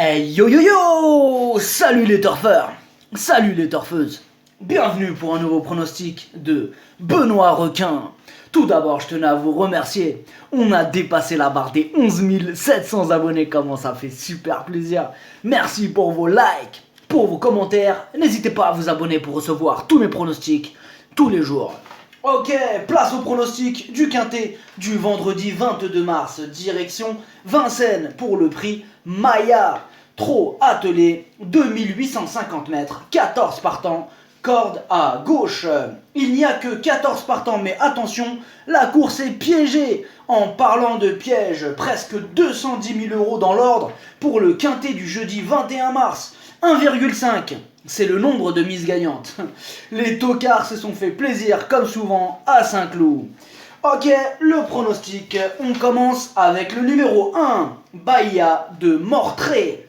Hey yo yo yo! Salut les turfeurs! Salut les turfeuses! Bienvenue pour un nouveau pronostic de Benoît Requin. Tout d'abord, je tenais à vous remercier. On a dépassé la barre des 11 700 abonnés, comment ça fait super plaisir. Merci pour vos likes, pour vos commentaires. N'hésitez pas à vous abonner pour recevoir tous mes pronostics tous les jours. Ok, place au pronostic du quintet du vendredi 22 mars, direction Vincennes pour le prix Maya. Trot attelé, 2850 mètres, 14 partants, corde à gauche. Il n'y a que 14 partants, mais attention, la course est piégée. En parlant de piège, presque 210 000 € dans l'ordre pour le quintet du jeudi 21 mars. 1,5, c'est le nombre de mises gagnantes. Les tocards se sont fait plaisir, comme souvent, à Saint-Cloud. Ok, le pronostic. On commence avec le numéro 1, Bahia de Mortré.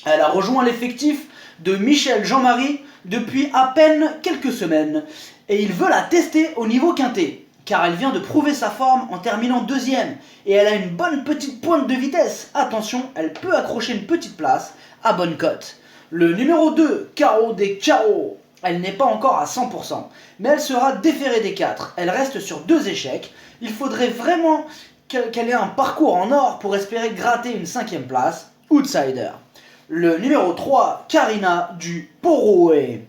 Elle a rejoint l'effectif de Michel Jean-Marie depuis à peine quelques semaines. Et il veut la tester au niveau quintet, car elle vient de prouver sa forme en terminant deuxième. Et elle a une bonne petite pointe de vitesse. Attention, elle peut accrocher une petite place à bonne cote. Le numéro 2, Caro des Carreaux. Elle n'est pas encore à 100%, mais elle sera déférée des 4. Elle reste sur 2 échecs. Il faudrait vraiment qu'elle ait un parcours en or pour espérer gratter une 5e place. Outsider. Le numéro 3, Karina du Poroé.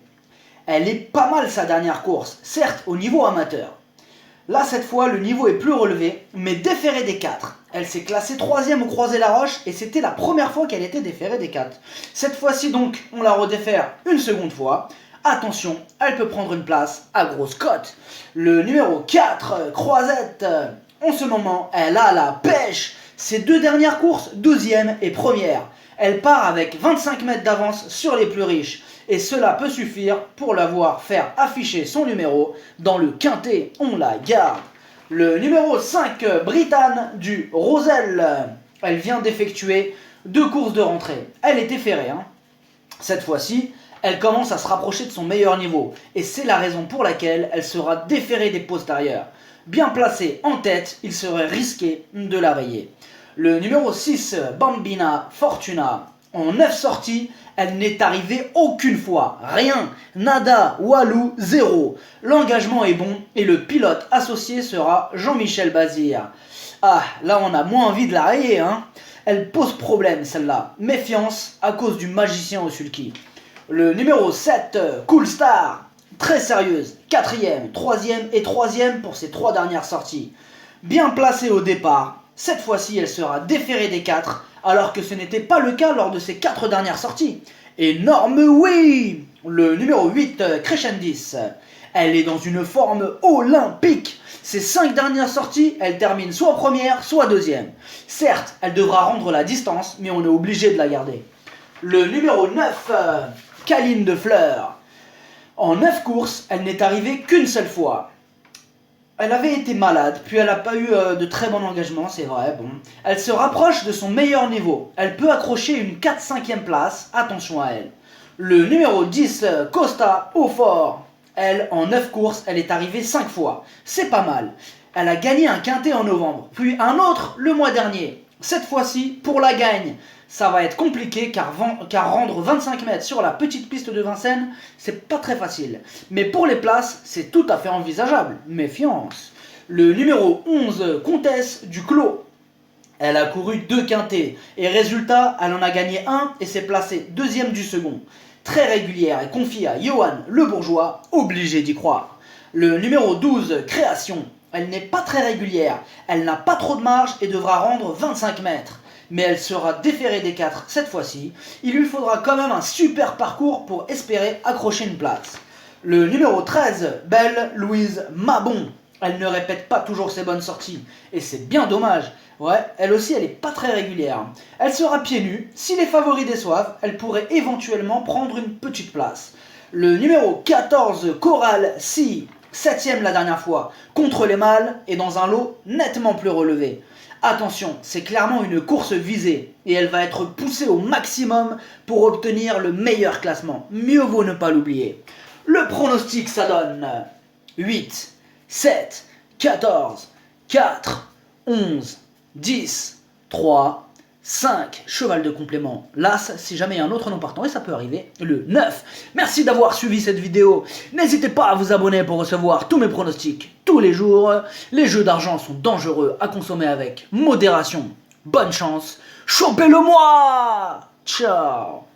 Elle est pas mal sa dernière course, certes au niveau amateur. Là, cette fois, le niveau est plus relevé, mais déférée des 4. Elle s'est classée 3e au Croisé-la-Roche et c'était la première fois qu'elle était déférée des 4. Cette fois-ci donc, on la redéfère une seconde fois. Attention, elle peut prendre une place à grosse cote. Le numéro 4, Croisette. En ce moment, elle a la pêche. Ses 2 dernières courses, 12e et 1re. Elle part avec 25 mètres d'avance sur les plus riches. Et cela peut suffire pour la voir faire afficher son numéro dans le quintet. On la garde. Le numéro 5, Britanne du Rosel. Elle vient d'effectuer 2 courses de rentrée. Elle est déférée. Cette fois-ci, elle commence à se rapprocher de son meilleur niveau. Et c'est la raison pour laquelle elle sera déférée des postérieurs. Bien placée en tête, il serait risqué de la rayer. Le numéro 6, Bambina Fortuna. En 9 sorties, elle n'est arrivée aucune fois. Rien, nada, walou, zéro. L'engagement est bon et le pilote associé sera Jean-Michel Bazir. Ah, là on a moins envie de la rayer, Elle pose problème celle-là. Méfiance à cause du magicien au sulky. Le numéro 7, Cool Star. Très sérieuse. 4e, 3e et 3e pour ses 3 dernières sorties. Bien placée au départ. Cette fois-ci, elle sera déférée des 4, alors que ce n'était pas le cas lors de ses 4 dernières sorties. Énorme oui! Le numéro 8, Crescendis. Elle est dans une forme olympique. Ses 5 dernières sorties, elle termine soit première, soit 2e. Certes, elle devra rendre la distance, mais on est obligé de la garder. Le numéro 9, Caline de Fleur. En 9 courses, elle n'est arrivée qu'une seule fois. Elle avait été malade, puis elle n'a pas eu de très bon engagement, c'est vrai, bon. Elle se rapproche de son meilleur niveau. Elle peut accrocher une 4-5e place, attention à elle. Le numéro 10, Costa Hautfort. Elle, en 9 courses, elle est arrivée 5 fois. C'est pas mal. Elle a gagné un quintet en novembre, puis un autre le mois dernier. Cette fois-ci, pour la gagne, ça va être compliqué car rendre 25 mètres sur la petite piste de Vincennes, c'est pas très facile. Mais pour les places, c'est tout à fait envisageable. Méfiance. Le numéro 11, Comtesse du Clos. Elle a couru 2 quintets et résultat, elle en a gagné un et s'est placée 2e du second. Très régulière et confiée à Johan Le Bourgeois, obligé d'y croire. Le numéro 12, Création. Elle n'est pas très régulière, elle n'a pas trop de marge et devra rendre 25 mètres. Mais elle sera déférée des 4 cette fois-ci. Il lui faudra quand même un super parcours pour espérer accrocher une place. Le numéro 13, Belle Louise Mabon. Elle ne répète pas toujours ses bonnes sorties. Et c'est bien dommage. Ouais, elle aussi, elle n'est pas très régulière. Elle sera pieds nus. Si les favoris déçoivent, elle pourrait éventuellement prendre une petite place. Le numéro 14, Coral Si. 7e la dernière fois, contre les mâles et dans un lot nettement plus relevé. Attention, c'est clairement une course visée et elle va être poussée au maximum pour obtenir le meilleur classement. Mieux vaut ne pas l'oublier. Le pronostic, ça donne 8, 7, 14, 4, 11, 10, 3, 5, cheval de complément, l'As, si jamais il y a un autre nom partant, et ça peut arriver, le 9. Merci d'avoir suivi cette vidéo. N'hésitez pas à vous abonner pour recevoir tous mes pronostics tous les jours. Les jeux d'argent sont dangereux à consommer avec modération. Bonne chance, chopez-le moi. Ciao.